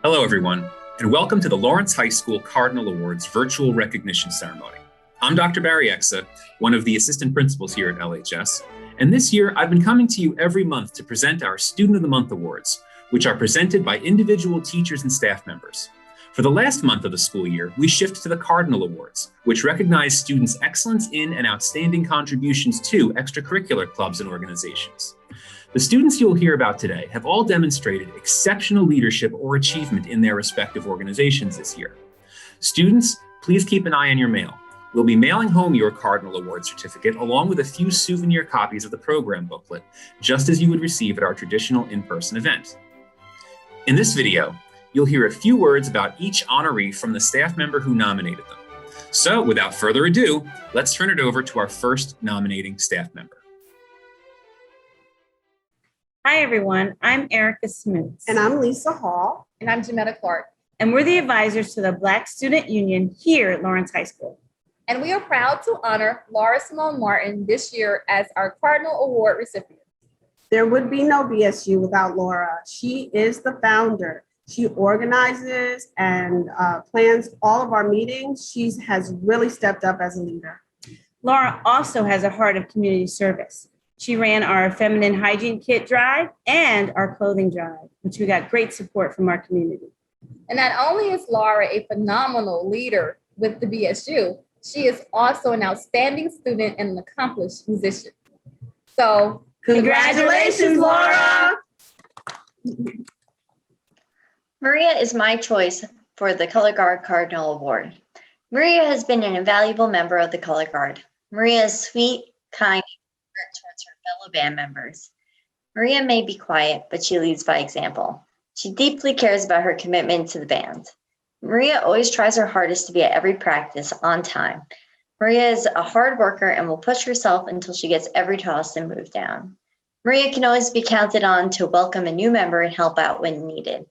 Hello, everyone, and welcome to the Lawrence High School Cardinal Awards virtual recognition ceremony. I'm Dr. Barry Exa, one of the assistant principals here at LHS, and this year I've been coming to you every month to present our Student of the Month Awards, which are presented by individual teachers and staff members. For the last month of the school year, we shift to the Cardinal Awards, which recognize students' excellence in and outstanding contributions to extracurricular clubs and organizations. The students you'll hear about today have all demonstrated exceptional leadership or achievement in their respective organizations this year. Students, please keep an eye on your mail. We'll be mailing home your Cardinal Award certificate along with a few souvenir copies of the program booklet, just as you would receive at our traditional in-person event. In this video, you'll hear a few words about each honoree from the staff member who nominated them. So without further ado, let's turn it over to our first nominating staff member. Hi, everyone. I'm Erica Smoots. And I'm Lisa Hall. And I'm Jametta Clarke. And we're the advisors to the Black Student Union here at Lawrence High School. And we are proud to honor Laura Simone Martin this year as our Cardinal Award recipient. There would be no BSU without Laura. She is the founder. She organizes and plans all of our meetings. She has really stepped up as a leader. Laura also has a heart of community service. She ran our feminine hygiene kit drive and our clothing drive, which we got great support from our community. And not only is Laura a phenomenal leader with the BSU, she is also an outstanding student and an accomplished musician. So congratulations, Laura. Maria is my choice for the Color Guard Cardinal Award. Maria has been an invaluable member of the Color Guard. Maria is sweet, kind, towards her fellow band members. Maria may be quiet, but she leads by example. She deeply cares about her commitment to the band. Maria always tries her hardest to be at every practice on time. Maria is a hard worker and will push herself until she gets every toss and move down. Maria can always be counted on to welcome a new member and help out when needed.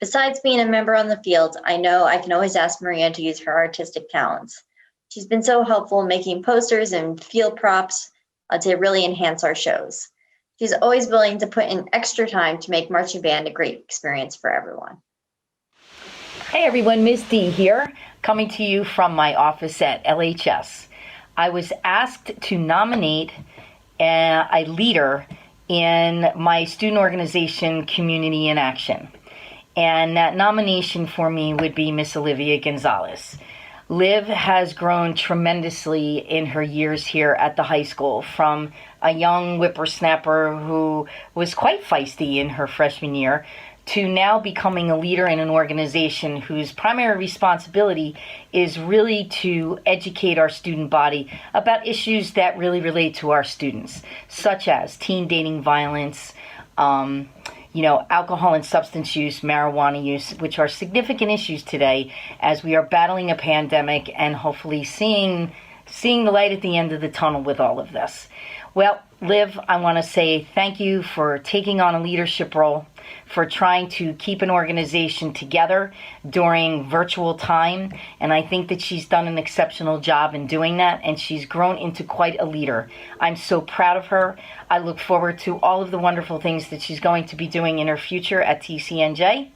Besides being a member on the field, I know I can always ask Maria to use her artistic talents. She's been so helpful making posters and field props to really enhance our shows. She's always willing to put in extra time to make marching band a great experience for everyone. Hey everyone, Ms. D here, coming to you from my office at LHS. I was asked to nominate a leader in my student organization, Community in Action. And that nomination for me would be Miss Olivia Gonzalez. Liv has grown tremendously in her years here at the high school, from a young whippersnapper who was quite feisty in her freshman year to now becoming a leader in an organization whose primary responsibility is really to educate our student body about issues that really relate to our students, such as teen dating violence, alcohol and substance use, marijuana use, which are significant issues today as we are battling a pandemic and hopefully seeing the light at the end of the tunnel with all of this. Well, Liv, I want to say thank you for taking on a leadership role, for trying to keep an organization together during virtual time. And I think that she's done an exceptional job in doing that, and she's grown into quite a leader. I'm so proud of her. I look forward to all of the wonderful things that she's going to be doing in her future at TCNJ.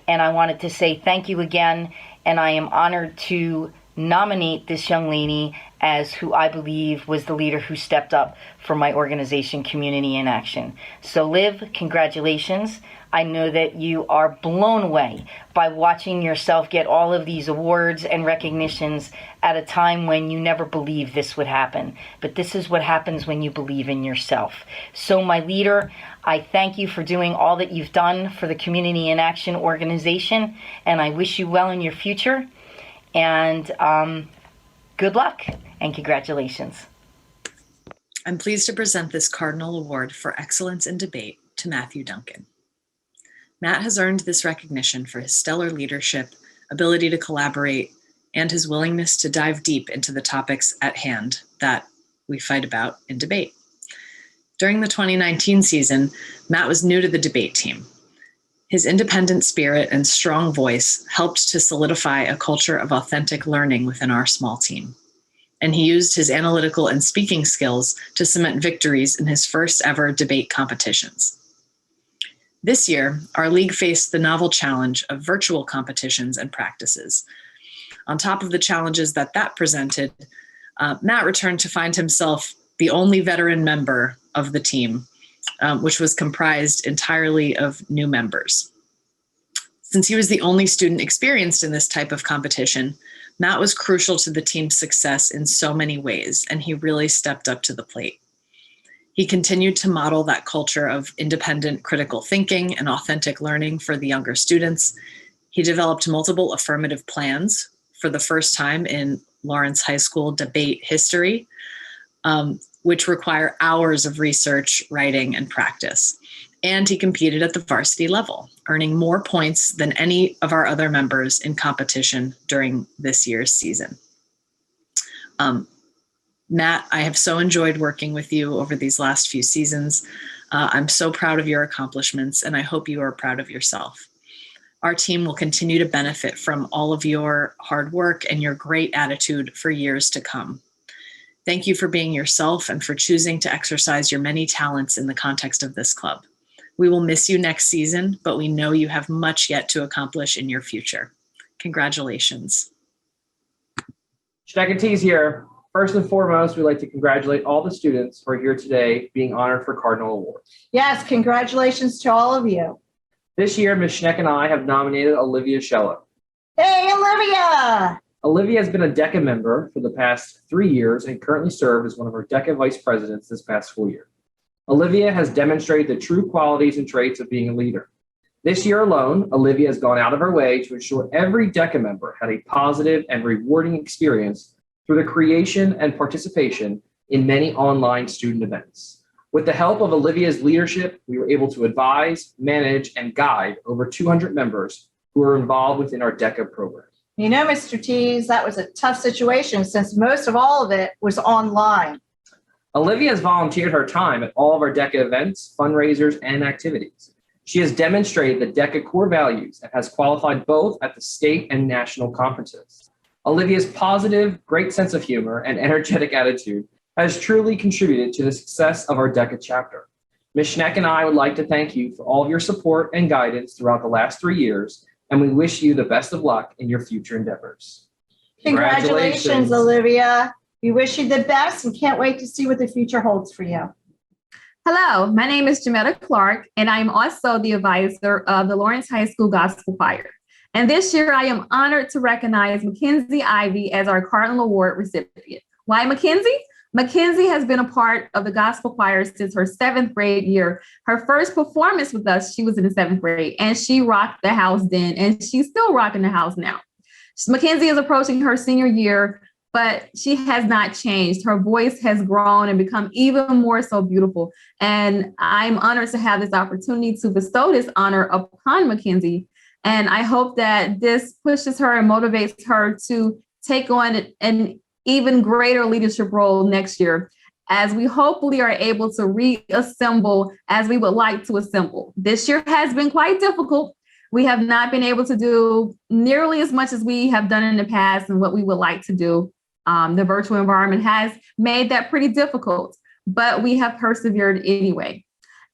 And I wanted to say thank you again, and I am honored to nominate this young lady as who I believe was the leader who stepped up for my organization, Community in Action. So Liv, congratulations. I know that you are blown away by watching yourself get all of these awards and recognitions at a time when you never believed this would happen. But this is what happens when you believe in yourself. So my leader, I thank you for doing all that you've done for the Community in Action organization, and I wish you well in your future. And good luck and congratulations. I'm pleased to present this Cardinal Award for Excellence in Debate to Matthew Duncan. Matt has earned this recognition for his stellar leadership, ability to collaborate, and his willingness to dive deep into the topics at hand that we fight about in debate. During the 2019 season, Matt was new to the debate team. His independent spirit and strong voice helped to solidify a culture of authentic learning within our small team. And he used his analytical and speaking skills to cement victories in his first ever debate competitions. This year, our league faced the novel challenge of virtual competitions and practices. On top of the challenges that presented, Matt returned to find himself the only veteran member of the team, which was comprised entirely of new members. Since he was the only student experienced in this type of competition, Matt was crucial to the team's success in so many ways, and he really stepped up to the plate. He continued to model that culture of independent critical thinking and authentic learning for the younger students. He developed multiple affirmative plans for the first time in Lawrence High School debate history, which require hours of research, writing, and practice. And he competed at the varsity level, earning more points than any of our other members in competition during this year's season. Matt, I have so enjoyed working with you over these last few seasons. I'm so proud of your accomplishments, and I hope you are proud of yourself. Our team will continue to benefit from all of your hard work and your great attitude for years to come. Thank you for being yourself and for choosing to exercise your many talents in the context of this club. We will miss you next season, but we know you have much yet to accomplish in your future. Congratulations. Schneckentese here. First and foremost, we'd like to congratulate all the students who are here today being honored for Cardinal Awards. Yes, congratulations to all of you. This year, Ms. Schneck and I have nominated Olivia Schello. Hey, Olivia! Olivia has been a DECA member for the past 3 years and currently served as one of our DECA vice presidents this past school year. Olivia has demonstrated the true qualities and traits of being a leader. This year alone, Olivia has gone out of her way to ensure every DECA member had a positive and rewarding experience through the creation and participation in many online student events. With the help of Olivia's leadership, we were able to advise, manage, and guide over 200 members who are involved within our DECA program. You know, Mr. Tees, that was a tough situation since most of all of it was online. Olivia has volunteered her time at all of our DECA events, fundraisers, and activities. She has demonstrated the DECA core values and has qualified both at the state and national conferences. Olivia's positive, great sense of humor, and energetic attitude has truly contributed to the success of our DECA chapter. Ms. Schneck and I would like to thank you for all of your support and guidance throughout the last 3 years, and we wish you the best of luck in your future endeavors. Congratulations, Olivia. We wish you the best and can't wait to see what the future holds for you. Hello, my name is Jametta Clarke, and I'm also the advisor of the Lawrence High School Gospel Choir. And this year, I am honored to recognize Mackenzie Ivy as our Cardinal Award recipient. Why Mackenzie? Mackenzie has been a part of the gospel choir since her 7th grade year. Her first performance with us, she was in the 7th grade, and she rocked the house then, and she's still rocking the house now. Mackenzie is approaching her senior year, but she has not changed. Her voice has grown and become even more so beautiful. And I'm honored to have this opportunity to bestow this honor upon Mackenzie. And I hope that this pushes her and motivates her to take on an even greater leadership role next year, as we hopefully are able to reassemble as we would like to assemble. This year has been quite difficult. We have not been able to do nearly as much as we have done in the past and what we would like to do. The virtual environment has made that pretty difficult, but we have persevered anyway.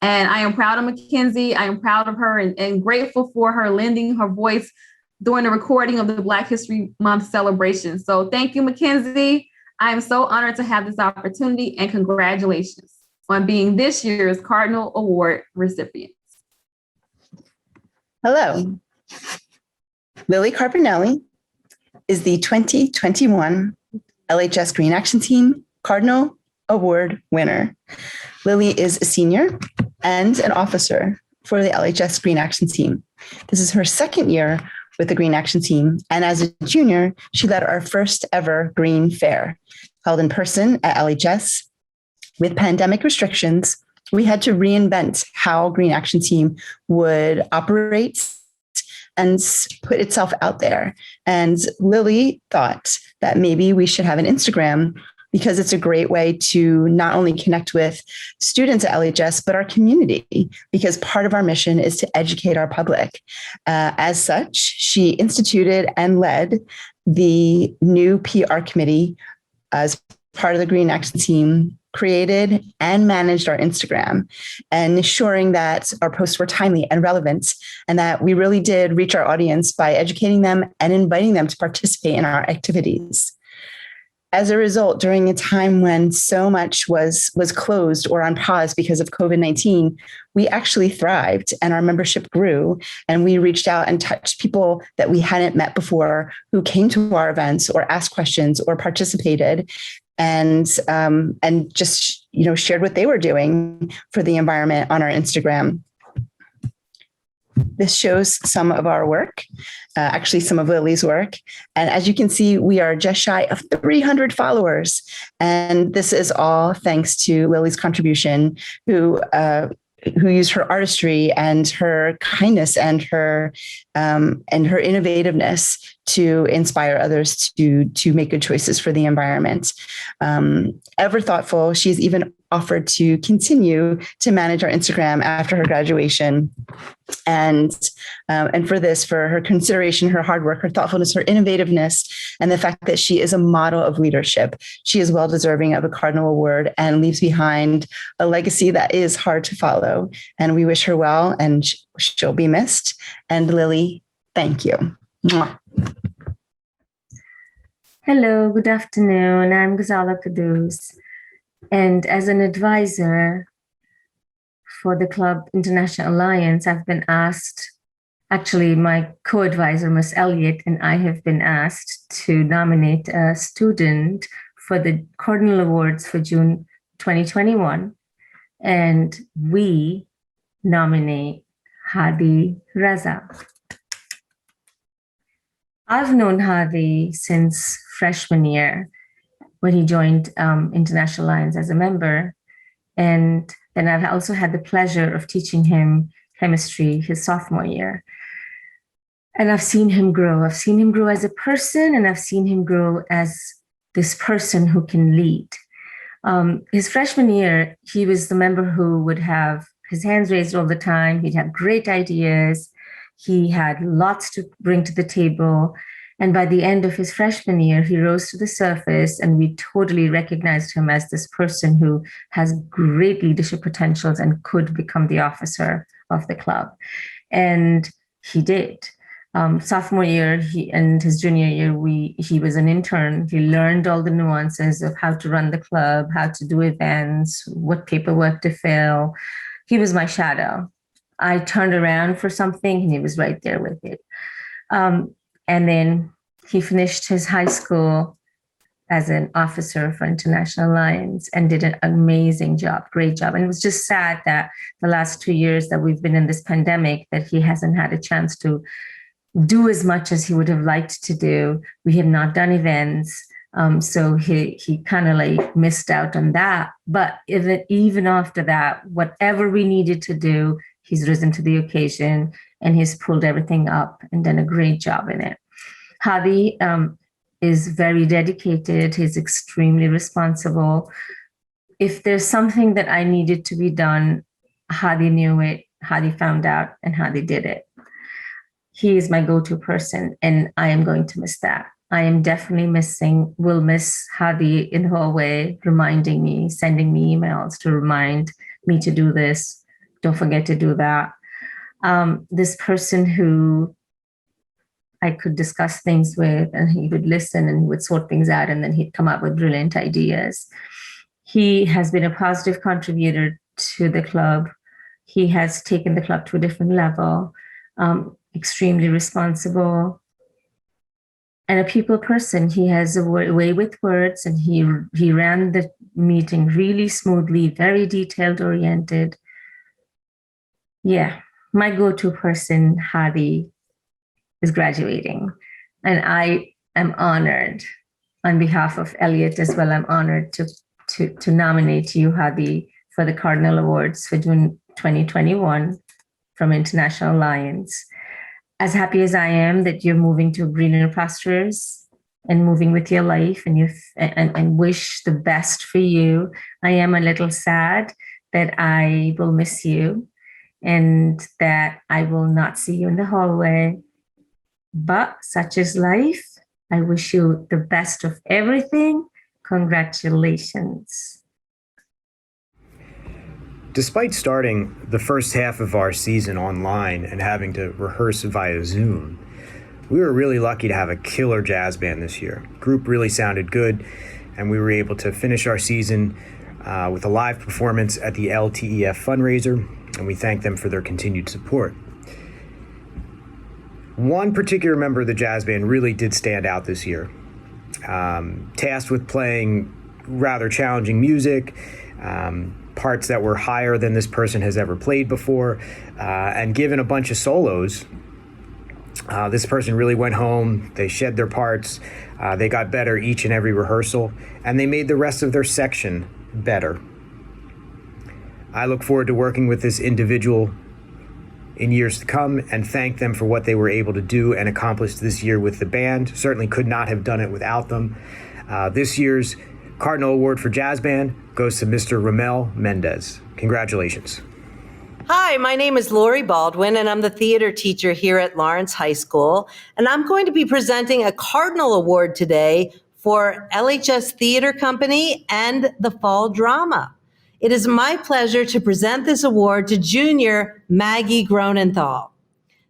And I am proud of Mackenzie. I am proud of her and grateful for her lending her voice during the recording of the Black History Month celebration. So thank you, Mackenzie. I am so honored to have this opportunity, and congratulations on being this year's Cardinal Award recipient. Hello. Lily Carpinelli is the 2021 LHS Green Action Team Cardinal Award winner. Lily is a senior and an officer for the LHS Green Action Team. This is her 2nd year with the Green Action Team, and as a junior, she led our first ever Green Fair, held in person at LHS. With pandemic restrictions, we had to reinvent how Green Action Team would operate and put itself out there. And Lily thought that maybe we should have an Instagram, because it's a great way to not only connect with students at LHS, but our community, because part of our mission is to educate our public. As such, she instituted and led the new PR committee as part of the Green Action Team created, and managed our Instagram, and ensuring that our posts were timely and relevant, and that we really did reach our audience by educating them and inviting them to participate in our activities. As a result, during a time when so much was closed or on pause because of COVID-19, we actually thrived and our membership grew, and we reached out and touched people that we hadn't met before who came to our events or asked questions or participated, and just shared what they were doing for the environment on our Instagram. This shows some of our work, actually some of Lily's work. And as you can see, we are just shy of 300 followers. And this is all thanks to Lily's contribution, who used her artistry and her kindness and her innovativeness to inspire others to make good choices for the environment. Ever thoughtful, she's even offered to continue to manage our Instagram after her graduation. And for this, for her consideration, her hard work, her thoughtfulness, her innovativeness, and the fact that she is a model of leadership, she is well deserving of a Cardinal Award and leaves behind a legacy that is hard to follow. And we wish her well, and she'll be missed. And Lily, thank you. Mwah. Hello, good afternoon. I'm Ghazala Quddus. And as an advisor for the Club International Alliance, I've been asked, actually my co-advisor, Ms. Elliott, and I have been asked to nominate a student for the Cardinal Awards for June 2021. And we nominate Hadi Raza. I've known Hadi since freshman year when he joined International Alliance as a member. And then I've also had the pleasure of teaching him chemistry his sophomore year. And I've seen him grow. I've seen him grow as a person, and I've seen him grow as this person who can lead. His freshman year, he was the member who would have his hands raised all the time. He'd have great ideas. He had lots to bring to the table. And by the end of his freshman year, he rose to the surface, and we totally recognized him as this person who has great leadership potentials and could become the officer of the club. And he did. Sophomore year and his junior year, he was an intern. He learned all the nuances of how to run the club, how to do events, what paperwork to fill. He was my shadow. I turned around for something, and he was right there with it. And then he finished his high school as an officer for International Alliance and did an amazing job, great job. And it was just sad that the last 2 years that we've been in this pandemic, that he hasn't had a chance to do as much as he would have liked to do. We have not done events. So he kind of like missed out on that. But even after that, whatever we needed to do, he's risen to the occasion and he's pulled everything up and done a great job in it. Hadi is very dedicated. He's extremely responsible. If there's something that I needed to be done, Hadi knew it, Hadi found out, and Hadi did it. He is my go-to person, and I am going to miss that. I am definitely will miss Hadi in the hallway, reminding me, sending me emails to remind me to do this. Don't forget to do that. This person who I could discuss things with, and he would listen and he would sort things out, and then he'd come up with brilliant ideas. He has been a positive contributor to the club. He has taken the club to a different level, extremely responsible, and a people person. He has a way with words, and he ran the meeting really smoothly, very detailed oriented. Yeah, my go-to person, Hadi, is graduating. And I am honored on behalf of Elliott as well. I'm honored to nominate you, Hadi, for the Cardinal Awards for June 2021 from International Alliance. As happy as I am that you're moving to greener pastures and moving with your life, and wish the best for you, I am a little sad that I will miss you and that I will not see you in the hallway. But such is life. I wish you the best of everything. Congratulations. Despite starting the first half of our season online and having to rehearse via Zoom, we were really lucky to have a killer jazz band this year. The group really sounded good, and we were able to finish our season with a live performance at the LTEF fundraiser, and we thank them for their continued support. One particular member of the jazz band really did stand out this year. Tasked with playing rather challenging music, parts that were higher than this person has ever played before, and given a bunch of solos, this person really went home, they shed their parts, they got better each and every rehearsal, and they made the rest of their section better. I look forward to working with this individual in years to come and thank them for what they were able to do and accomplish this year with the band. Certainly could not have done it without them. This year's Cardinal Award for Jazz Band goes to Mr. Ramel Mendez. Congratulations. Hi, my name is Lori Baldwin, and I'm the theater teacher here at Lawrence High School. And I'm going to be presenting a Cardinal Award today for LHS Theater Company and the Fall Drama. It is my pleasure to present this award to junior Maggie Gronenthal.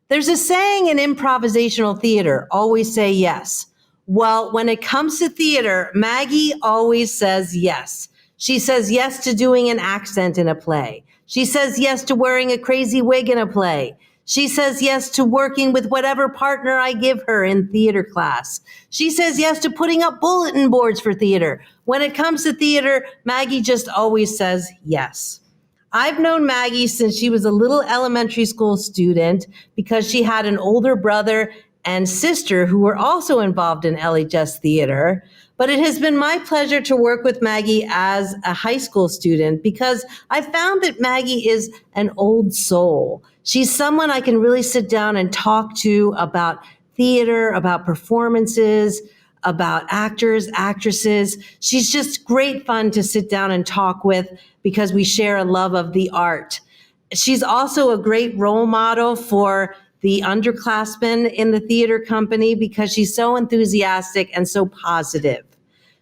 There's a saying in improvisational theater, always say yes. Well, when it comes to theater, Maggie always says yes. She says yes to doing an accent in a play. She says yes to wearing a crazy wig in a play. She says yes to working with whatever partner I give her in theater class. She says yes to putting up bulletin boards for theater. When it comes to theater, Maggie just always says yes. I've known Maggie since she was a little elementary school student because she had an older brother and sister who were also involved in LHS theater. But it has been my pleasure to work with Maggie as a high school student because I found that Maggie is an old soul. She's someone I can really sit down and talk to about theater, about performances, about actors, actresses. She's just great fun to sit down and talk with because we share a love of the art. She's also a great role model for the underclassmen in the theater company because she's so enthusiastic and so positive.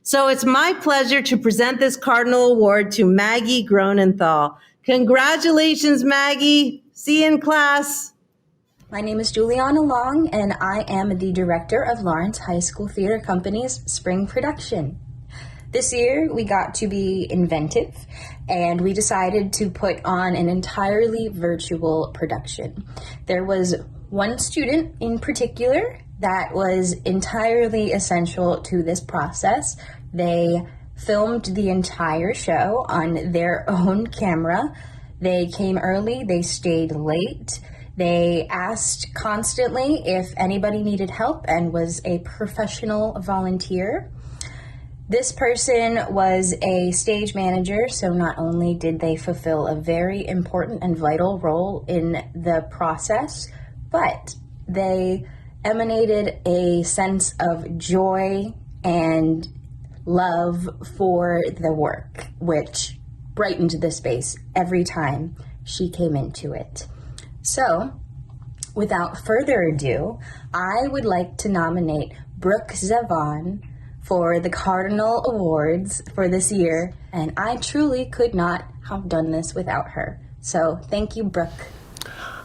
So it's my pleasure to present this Cardinal Award to Maggie Gronenthal. Congratulations, Maggie. See you in class. My name is Juliana Long, and I am the director of Lawrence High School Theater Company's spring production. This year, we got to be inventive, and we decided to put on an entirely virtual production. There was one student in particular that was entirely essential to this process. They filmed the entire show on their own camera. They came early, they stayed late. They asked constantly if anybody needed help and was a professional volunteer. This person was a stage manager, so not only did they fulfill a very important and vital role in the process, but they emanated a sense of joy and love for the work, which brightened the space every time she came into it. So, without further ado, I would like to nominate Brooke Zavon for the Cardinal Awards for this year, and I truly could not have done this without her. So, thank you, Brooke.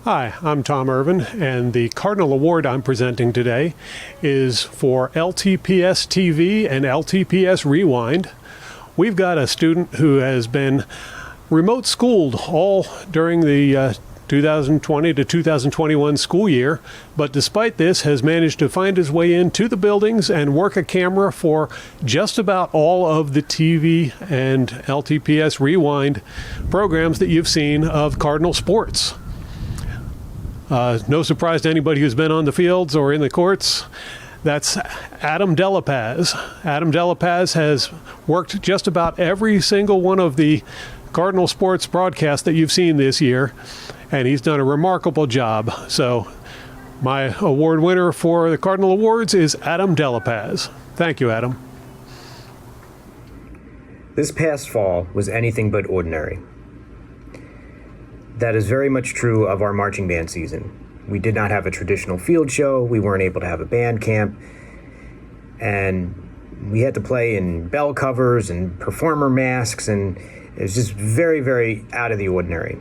Hi, I'm Tom Irvin, and the Cardinal Award I'm presenting today is for LTPS TV and LTPS Rewind. We've got a student who has been remote schooled all during the 2020 to 2021 school year, but despite this has managed to find his way into the buildings and work a camera for just about all of the TV and LTPS Rewind programs that you've seen of Cardinal sports. No surprise to anybody who's been on the fields or in the courts. That's Adam Delapaz. Adam Delapaz has worked just about every single one of the Cardinal sports broadcasts that you've seen this year, and he's done a remarkable job. So my award winner for the Cardinal Awards is Adam Delapaz. Thank you, Adam. This past fall was anything but ordinary. That is very much true of our marching band season. We did not have a traditional field show, we weren't able to have a band camp, and we had to play in bell covers and performer masks, and It's just very, very out of the ordinary.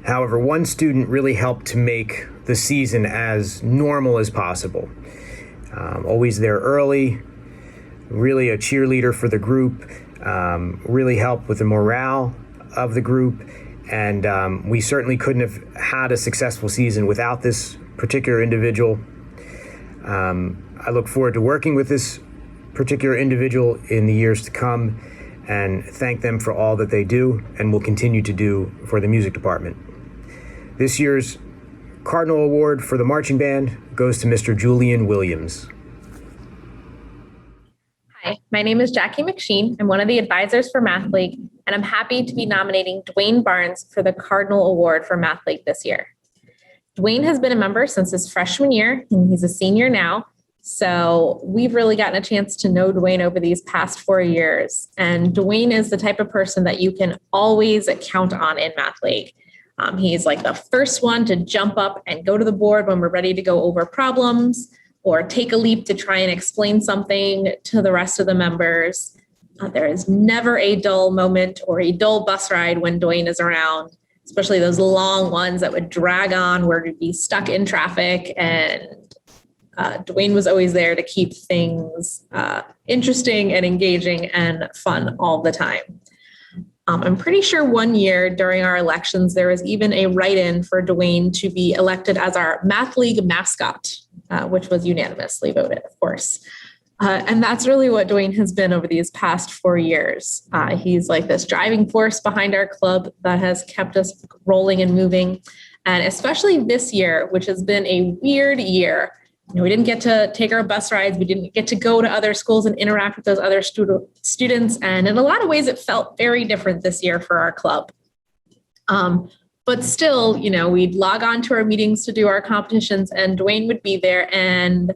However, one student really helped to make the season as normal as possible. Always there early, really a cheerleader for the group, really helped with the morale of the group. And we certainly couldn't have had a successful season without this particular individual. I look forward to working with this particular individual in the years to come and thank them for all that they do and will continue to do for the music department. This year's Cardinal Award for the marching band goes to Mr. Julian Williams. Hi, my name is Jackie McSheene. I'm one of the advisors for Math League, and I'm happy to be nominating Dwayne Barnes for the Cardinal Award for Math League this year. Dwayne has been a member since his freshman year, and he's a senior now. So we've really gotten a chance to know Dwayne over these past 4 years. And Dwayne is the type of person that you can always count on in Math League. He's like the first one to jump up and go to the board when we're ready to go over problems or take a leap to try and explain something to the rest of the members. There is never a dull moment or a dull bus ride when Dwayne is around, especially those long ones that would drag on where we'd be stuck in traffic. And Dwayne was always there to keep things interesting and engaging and fun all the time. I'm pretty sure one year during our elections, there was even a write-in for Dwayne to be elected as our Math League mascot, which was unanimously voted, of course. And that's really what Dwayne has been over these past 4 years. He's like this driving force behind our club that has kept us rolling and moving. And especially this year, which has been a weird year. We didn't get to take our bus rides. We didn't get to go to other schools and interact with those other students. And in a lot of ways, it felt very different this year for our club. But still, we'd log on to our meetings to do our competitions, and Dwayne would be there and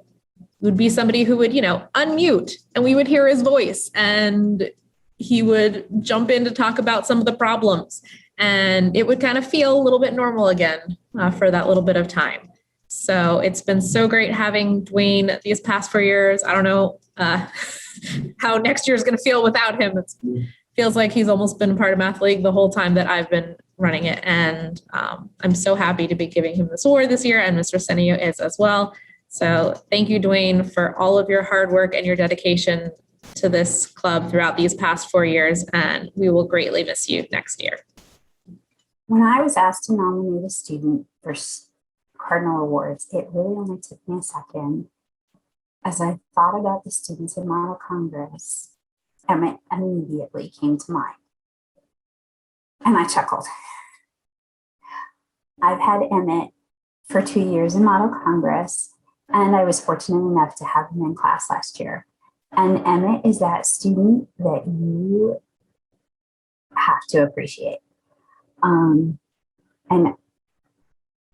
would be somebody who would, unmute, and we would hear his voice, and he would jump in to talk about some of the problems, and it would kind of feel a little bit normal again for that little bit of time. So it's been so great having Dwayne these past 4 years. I don't know how next year is going to feel without him. It feels like he's almost been part of Math League the whole time that I've been running it. And I'm so happy to be giving him this award this year, and Mr. Senio is as well. So thank you, Dwayne, for all of your hard work and your dedication to this club throughout these past 4 years. And we will greatly miss you next year. When I was asked to nominate a student for Cardinal Awards, it really only took me a second as I thought about the students in Model Congress. Emmett immediately came to mind. And I chuckled. I've had Emmett for 2 years in Model Congress, and I was fortunate enough to have him in class last year. And Emmett is that student that you have to appreciate. And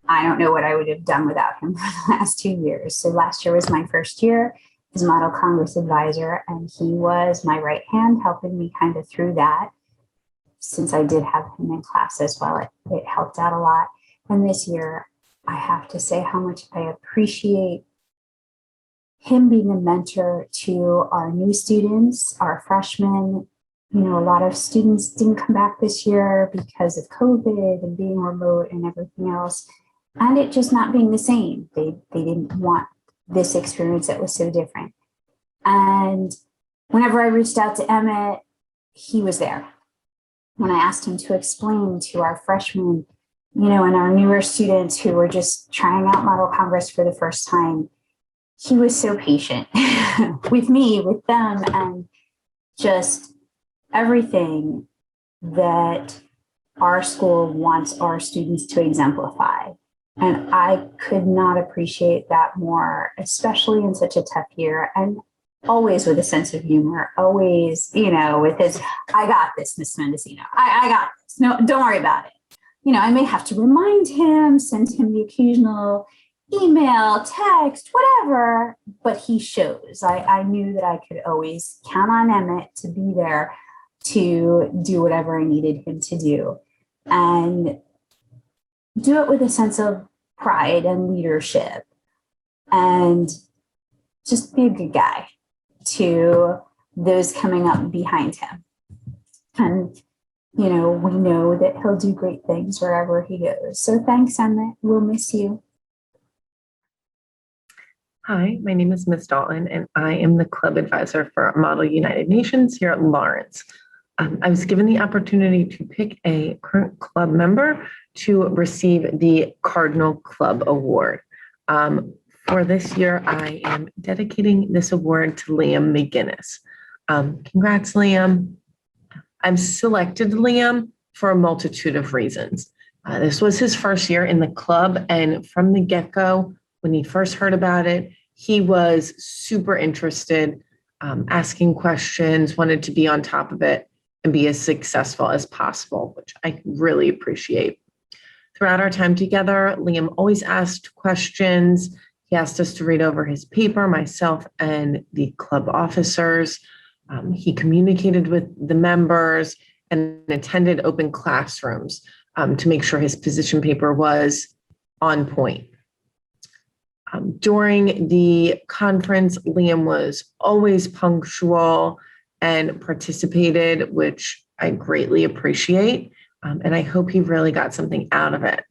I don't know what I would have done without him for the last 2 years. So last year was my first year as Model Congress advisor, and he was my right hand, helping me kind of through that. Since I did have him in class as well, it helped out a lot. And this year, I have to say how much I appreciate him being a mentor to our new students, our freshmen. A lot of students didn't come back this year because of COVID and being remote and everything else. And it just not being the same. They didn't want this experience that was so different. And whenever I reached out to Emmett, he was there. When I asked him to explain to our freshmen, and our newer students who were just trying out Model Congress for the first time, he was so patient with me, with them, and just everything that our school wants our students to exemplify. And I could not appreciate that more, especially in such a tough year, and always with a sense of humor, always, with his, I got this, Miss Mendocino, I got this. No, don't worry about it. I may have to remind him, send him the occasional email, text, whatever, but he shows. I knew that I could always count on Emmett to be there to do whatever I needed him to do, and do it with a sense of pride and leadership, and just be a good guy to those coming up behind him. And, we know that he'll do great things wherever he goes. So thanks, Emmett. We'll miss you. Hi, my name is Ms. Dalton, and I am the club advisor for Model United Nations here at Lawrence. I was given the opportunity to pick a current club member to receive the Cardinal Club Award. For this year, I am dedicating this award to Liam McGinnis. Congrats, Liam. I've selected Liam for a multitude of reasons. This was his first year in the club, and from the get-go, when he first heard about it, he was super interested, asking questions, wanted to be on top of it and be as successful as possible, which I really appreciate. Throughout our time together, Liam always asked questions. He asked us to read over his paper, myself and the club officers. He communicated with the members and attended open classrooms to make sure his position paper was on point. During the conference, Liam was always punctual and participated, which I greatly appreciate. And I hope he really got something out of it.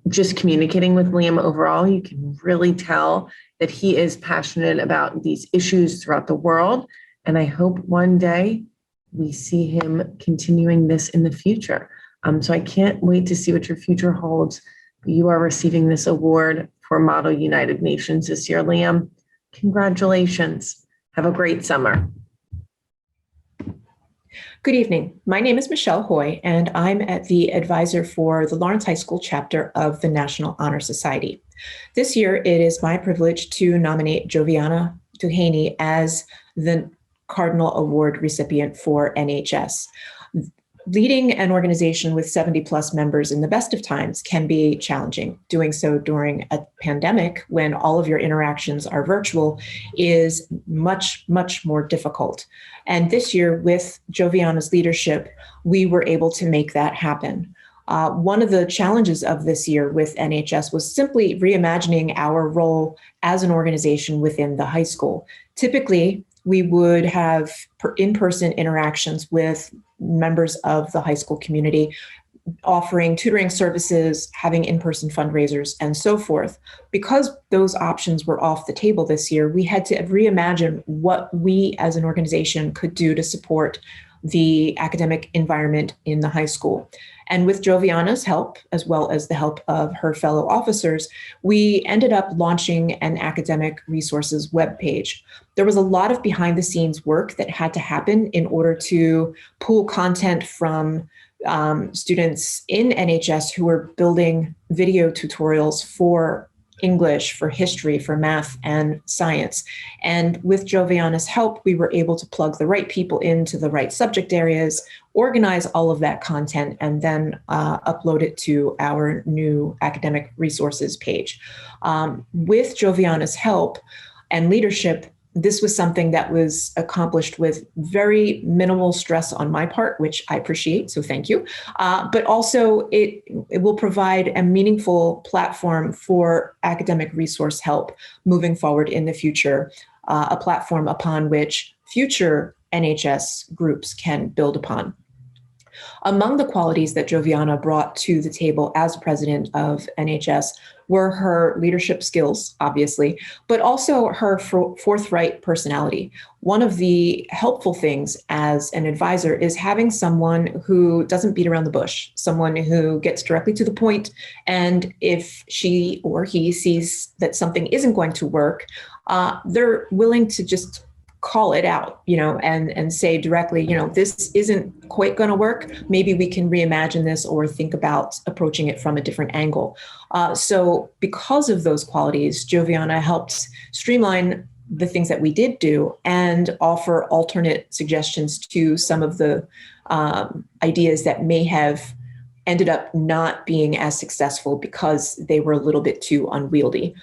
Just communicating with Liam overall, you can really tell that he is passionate about these issues throughout the world. And I hope one day we see him continuing this in the future. So I can't wait to see what your future holds. You are receiving this award for Model United Nations this year, Liam. Congratulations. Have a great summer. Good evening. My name is Michele Haughey, and I'm the advisor for the Lawrence High School chapter of the National Honor Society. This year, it is my privilege to nominate Jametta Clarke as the Cardinal Award recipient for NHS. Leading an organization with 70 plus members in the best of times can be challenging. Doing so during a pandemic when all of your interactions are virtual is much, much more difficult. And this year with Joviana's leadership, we were able to make that happen. One of the challenges of this year with NHS was simply reimagining our role as an organization within the high school. Typically, we would have in-person interactions with members of the high school community, offering tutoring services, having in-person fundraisers, and so forth. Because those options were off the table this year, we had to reimagine what we as an organization could do to support the academic environment in the high school. And with Joviana's help, as well as the help of her fellow officers, we ended up launching an academic resources webpage. There was a lot of behind the scenes work that had to happen in order to pull content from students in NHS who were building video tutorials for English, for history, for math and science. And with Joviana's help, we were able to plug the right people into the right subject areas, organize all of that content, and then upload it to our new academic resources page. With Joviana's help and leadership, this was something that was accomplished with very minimal stress on my part, which I appreciate, so thank you. But also it will provide a meaningful platform for academic resource help moving forward in the future, a platform upon which future NHS groups can build upon. Among the qualities that Joviana brought to the table as president of NHS were her leadership skills, obviously, but also her forthright personality. One of the helpful things as an advisor is having someone who doesn't beat around the bush, someone who gets directly to the point, and if she or he sees that something isn't going to work, they're willing to just call it out, and say directly, this isn't quite going to work. Maybe we can reimagine this or think about approaching it from a different angle. So because of those qualities, Joviana helped streamline the things that we did do and offer alternate suggestions to some of the ideas that may have ended up not being as successful because they were a little bit too unwieldy.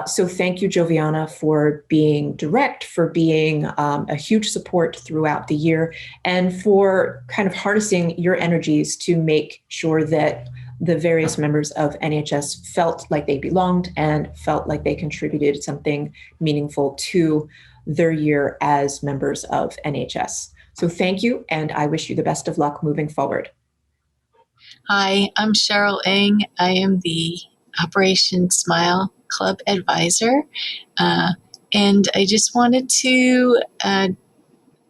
So thank you, Joviana, for being direct, for being a huge support throughout the year, and for kind of harnessing your energies to make sure that the various members of NHS felt like they belonged and felt like they contributed something meaningful to their year as members of NHS. So thank you, and I wish you the best of luck moving forward. Hi, I'm Cheryl Ng. I am the Operation Smile Club advisor. And I just wanted to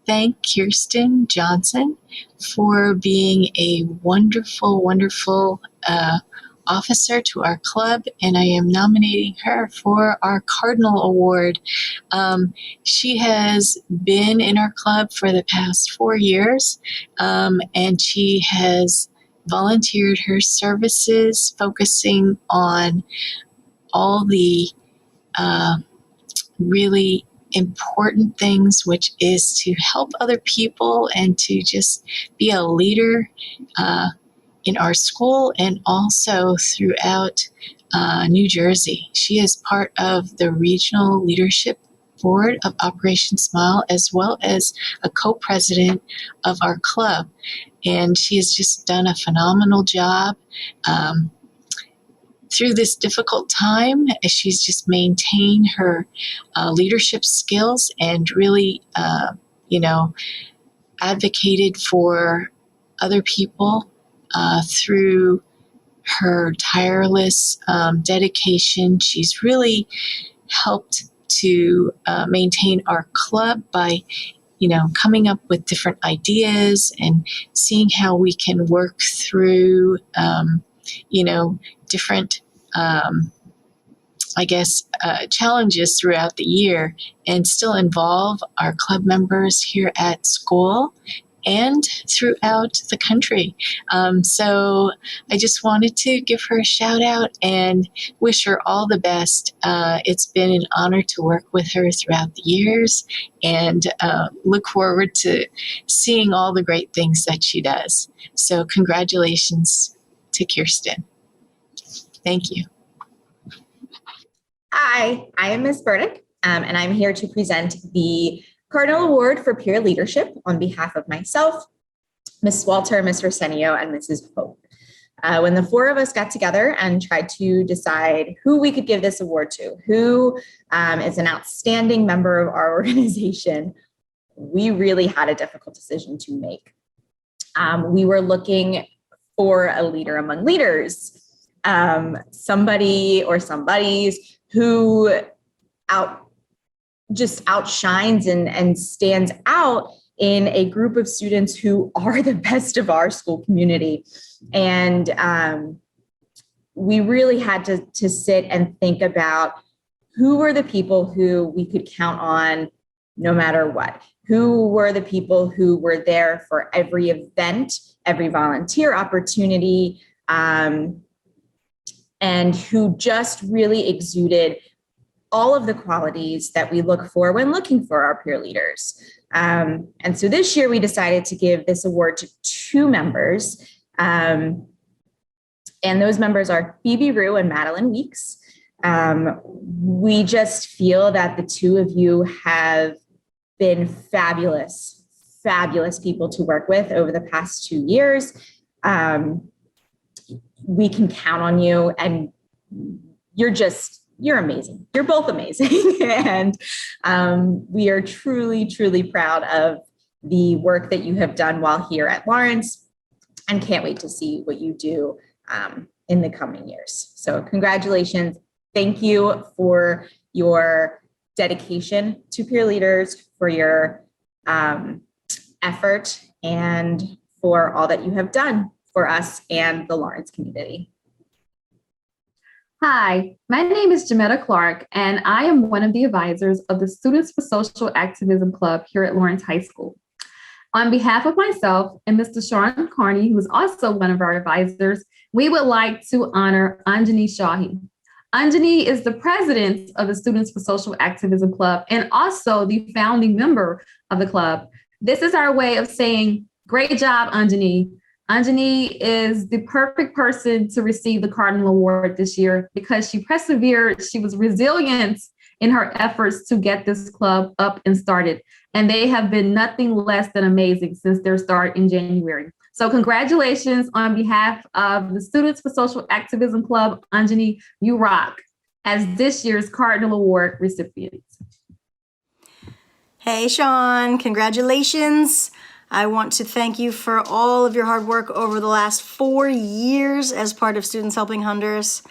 thank Kirsten Johnson for being a wonderful, wonderful officer to our club, and I am nominating her for our Cardinal Award. She has been in our club for the past 4 years, and she has volunteered her services focusing on all the really important things, which is to help other people and to just be a leader in our school and also throughout New Jersey. She is part of the regional leadership board of Operation Smile, as well as a co-president of our club. And she has just done a phenomenal job through this difficult time. She's just maintained her leadership skills and really, advocated for other people through her tireless dedication. She's really helped to maintain our club by coming up with different ideas and seeing how we can work through, different, challenges throughout the year and still involve our club members here at school and throughout the country. So I just wanted to give her a shout out and wish her all the best. It's been an honor to work with her throughout the years, and look forward to seeing all the great things that she does. So congratulations to Kirsten. Thank you. Hi, I am Ms. Burdick, and I'm here to present the Cardinal Award for Peer Leadership on behalf of myself, Ms. Walter, Mr. Senio, and Mrs. Pope. When the four of us got together and tried to decide who we could give this award to, who is an outstanding member of our organization, we really had a difficult decision to make. We were looking for a leader among leaders, somebody or somebodies who outshines and stands out in a group of students who are the best of our school community. And we really had to sit and think about who were the people who we could count on no matter what, who were the people who were there for every event, every volunteer opportunity, and who just really exuded all of the qualities that we look for when looking for our peer leaders. And so this year we decided to give this award to 2 members. And those members are Phoebe Rue and Madeline Weeks. We just feel that the 2 of you have been fabulous, fabulous people to work with over the past 2 years. We can count on you, and you're amazing. You're both amazing. And we are truly, truly proud of the work that you have done while here at Lawrence, and can't wait to see what you do in the coming years. So congratulations. Thank you for your dedication to peer leaders, for your effort, and for all that you have done for us and the Lawrence community. Hi, my name is Jametta Clarke, and I am one of the advisors of the Students for Social Activism Club here at Lawrence High School. On behalf of myself and Mr. Sean Carney, who is also one of our advisors, we would like to honor Anjani Shahi. Anjani is the president of the Students for Social Activism Club and also the founding member of the club. This is our way of saying, great job, Anjani. Anjani is the perfect person to receive the Cardinal Award this year because she persevered, she was resilient in her efforts to get this club up and started. And they have been nothing less than amazing since their start in January. So congratulations on behalf of the Students for Social Activism Club, Anjani, you rock, as this year's Cardinal Award recipient. Hey, Sean, congratulations. I want to thank you for all of your hard work over the last 4 years as part of Students Helping Honduras.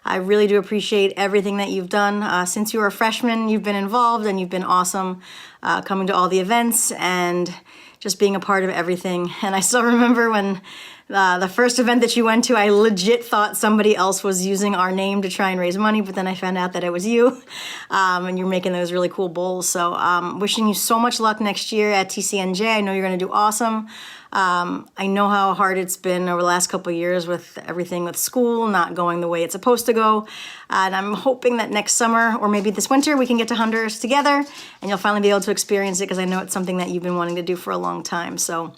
I really do appreciate everything that you've done. Since you were a freshman, you've been involved and you've been awesome, coming to all the events and just being a part of everything. And I still remember when the first event that you went to, I legit thought somebody else was using our name to try and raise money, but then I found out that it was you, and you're making those really cool bowls. So wishing you so much luck next year at TCNJ. I know you're going to do awesome. I know how hard it's been over the last couple of years with everything with school not going the way it's supposed to go. And I'm hoping that next summer or maybe this winter we can get to Honduras together and you'll finally be able to experience it because I know it's something that you've been wanting to do for a long time. So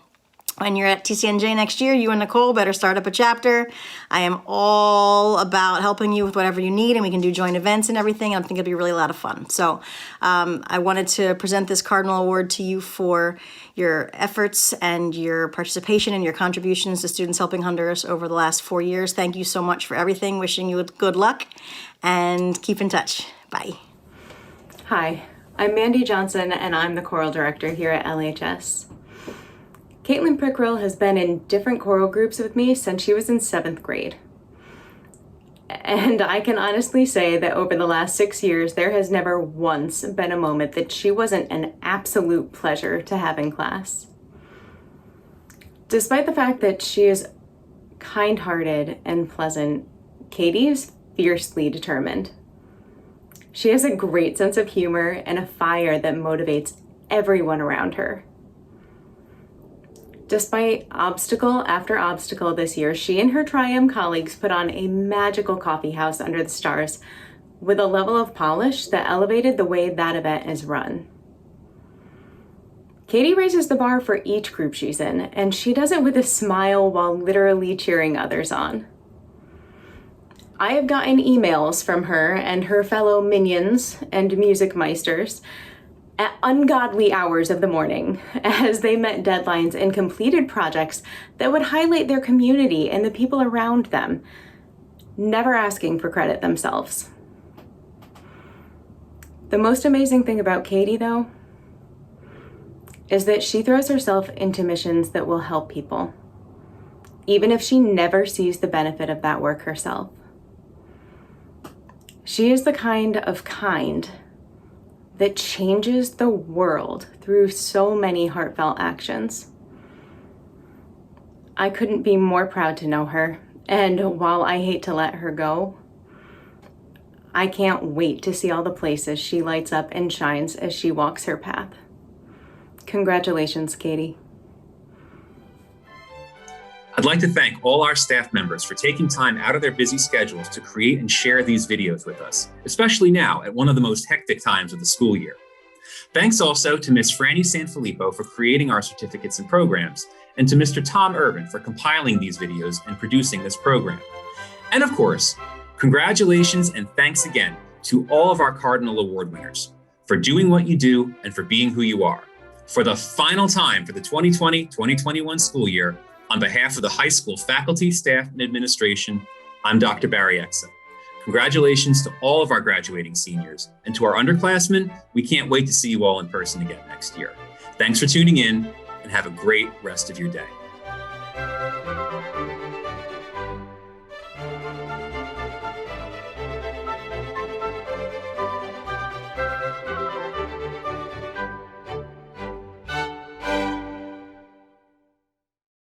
when you're at TCNJ next year, you and Nicole better start up a chapter. I am all about helping you with whatever you need, and we can do joint events and everything. I think it'll be really a lot of fun. So I wanted to present this Cardinal Award to you for your efforts and your participation and your contributions to Students Helping Honduras over the last 4 years. Thank you so much for everything. Wishing you good luck, and keep in touch. Bye. Hi, I'm Mandy Johnson, and I'm the choral director here at LHS. Caitlin Prickrill has been in different choral groups with me since she was in 7th grade. And I can honestly say that over the last 6 years, there has never once been a moment that she wasn't an absolute pleasure to have in class. Despite the fact that she is kind-hearted and pleasant, Katie is fiercely determined. She has a great sense of humor and a fire that motivates everyone around her. Despite obstacle after obstacle this year, she and her Tri-M colleagues put on a magical coffee house under the stars with a level of polish that elevated the way that event is run. Katie raises the bar for each group she's in, and she does it with a smile while literally cheering others on. I have gotten emails from her and her fellow minions and music meisters at ungodly hours of the morning as they met deadlines and completed projects that would highlight their community and the people around them, never asking for credit themselves. The most amazing thing about Katie, though, is that she throws herself into missions that will help people, even if she never sees the benefit of that work herself. She is the kind that changes the world through so many heartfelt actions. I couldn't be more proud to know her, and while I hate to let her go, I can't wait to see all the places she lights up and shines as she walks her path. Congratulations, Katie. I'd like to thank all our staff members for taking time out of their busy schedules to create and share these videos with us, especially now at one of the most hectic times of the school year. Thanks also to Ms. Franny Sanfilippo for creating our certificates and programs, and to Mr. Tom Irvin for compiling these videos and producing this program. And of course, congratulations and thanks again to all of our Cardinal Award winners for doing what you do and for being who you are. For the final time for the 2020-2021 school year, on behalf of the high school faculty, staff, and administration, I'm Dr. Barry Exa. Congratulations to all of our graduating seniors, and to our underclassmen, we can't wait to see you all in person again next year. Thanks for tuning in, and have a great rest of your day.